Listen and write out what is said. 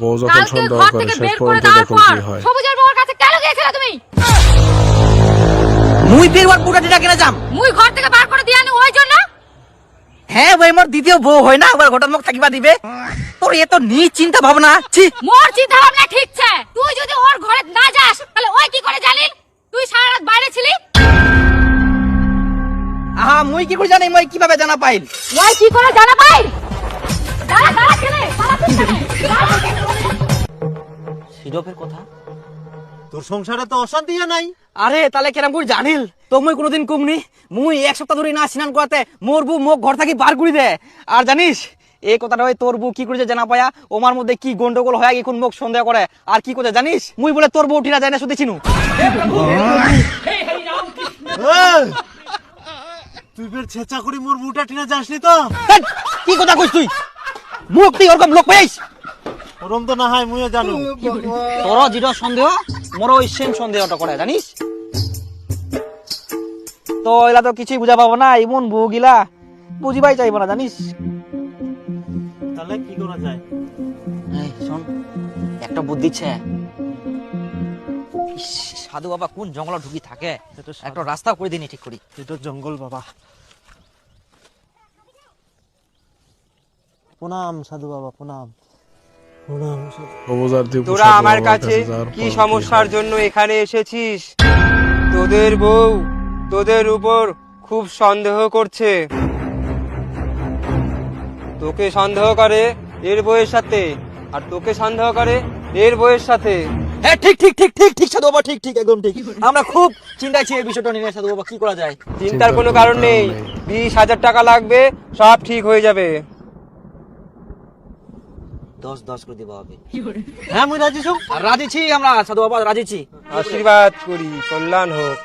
বউ যখন কালকে সন্দেহ ঘর করে থেকে শেষ বের করে পর্যন্ত দেওয়ার দেখুন পর কি হয়। সবুজের বউর কাছে কেন গিয়েছিলে তুমি? মুই বেরবার বুড়াটিটা কেন যাম? মুই ঘর থেকে বার করে দিয়ে আনি ওই জন্য। হ্যাঁ ভাই, মোর দ্বিতীয় বউ হয় না, আবার ঘটন মুখ থাকিবা দিবে। তোর এত নিজ চিন্তা ভাবনা, ছি। মোর চিন্তা ভাবনা ঠিক আছে, তুই যদি ওর ঘরে না যাস তাহলে ওই কি করে জানিল তুই সারা রাত বাইরে ছিলি? আহা, মুই কি করে জানি? মই কিভাবে জানা পাইল? ওই কি করে জানা পাই? দাঁড়া দাঁড়া কেনে দাঁড়া তুই কেনে? সিরপের কথা? তোর সংসারে তো অশান্তি নাই। আরে তাহলে কেরাম করে জানিল? তো মুই কোনোদিন কমনি, মুই এক সপ্তাহ ধরে না স্নান করাতে মোর বউ মোক ঘর থাকি বার করে দে। আর জানিস এই কথাটা ওই তোর বউ কি করেছে জানা পায়া, ওমার মধ্যে কি গন্ডগোল হয় এখন মোক সন্দেহ করে। আর কি করে জানিস, মুই বলে তোর বউ ঠিনা যায় না শুধু চিনু। তুই ফের ছেঁচা করে মোর বুটা টিনা যাসনি তো? হেৎ, কি কথা কইস তুই? মুখ তুই ওরকম লোক পাইস? ওরম তো না হয় মুইও জানু। তোর যেটা সন্দেহ মোর ওই সেম সন্দেহটা করে জানিস। তো এলা তো কিছুই বুঝা পাবো না, এমন বউ গিলা বুঝিবাই চাইবো না জানিস। তাহলে কি করা যায়? এই শোন, একটা বুদ্ধি ছে। ইস, সাধু বাবা কোন জঙ্গলে ঢুকি থাকে, একটা রাস্তা করে দিনি ঠিক করি। এটা জঙ্গল বাবা। প্রণাম সাধু বাবা, প্রণাম। প্রণাম সাধু। সবুজ আর দীপু তোরা সাধু আমার বাবার কাছে যাওয়ার কি পর কি সমস্যার হয়? জন্য এখানে এসেছিস? তোদের বউ তোদের উপর খুব সন্দেহ করছে। তোকে সন্দেহ করে এর বউয়ের সাথে, আর তোকে সন্দেহ করে এর বউয়ের সাথে। হ্যাঁ ঠিক ঠিক ঠিক ঠিক ঠিক সাধু বাবা, ঠিক ঠিক একদম ঠিক। আমরা খুব চিন্তায় ছি এই বিষয়টা নিয়ে সাধু বাবা, কি করা যায়? চিন্তার কোনো কারণ নেই, 20,000 টাকা লাগবে, সব ঠিক হয়ে যাবে। 10 করে দিবা হবে। হ্যাঁ মুই রাজি ছু। আর রাজি ছি আমরা সাধু বাবা, রাজি ছি। আশীর্বাদ করি, কল্যাণ হোক।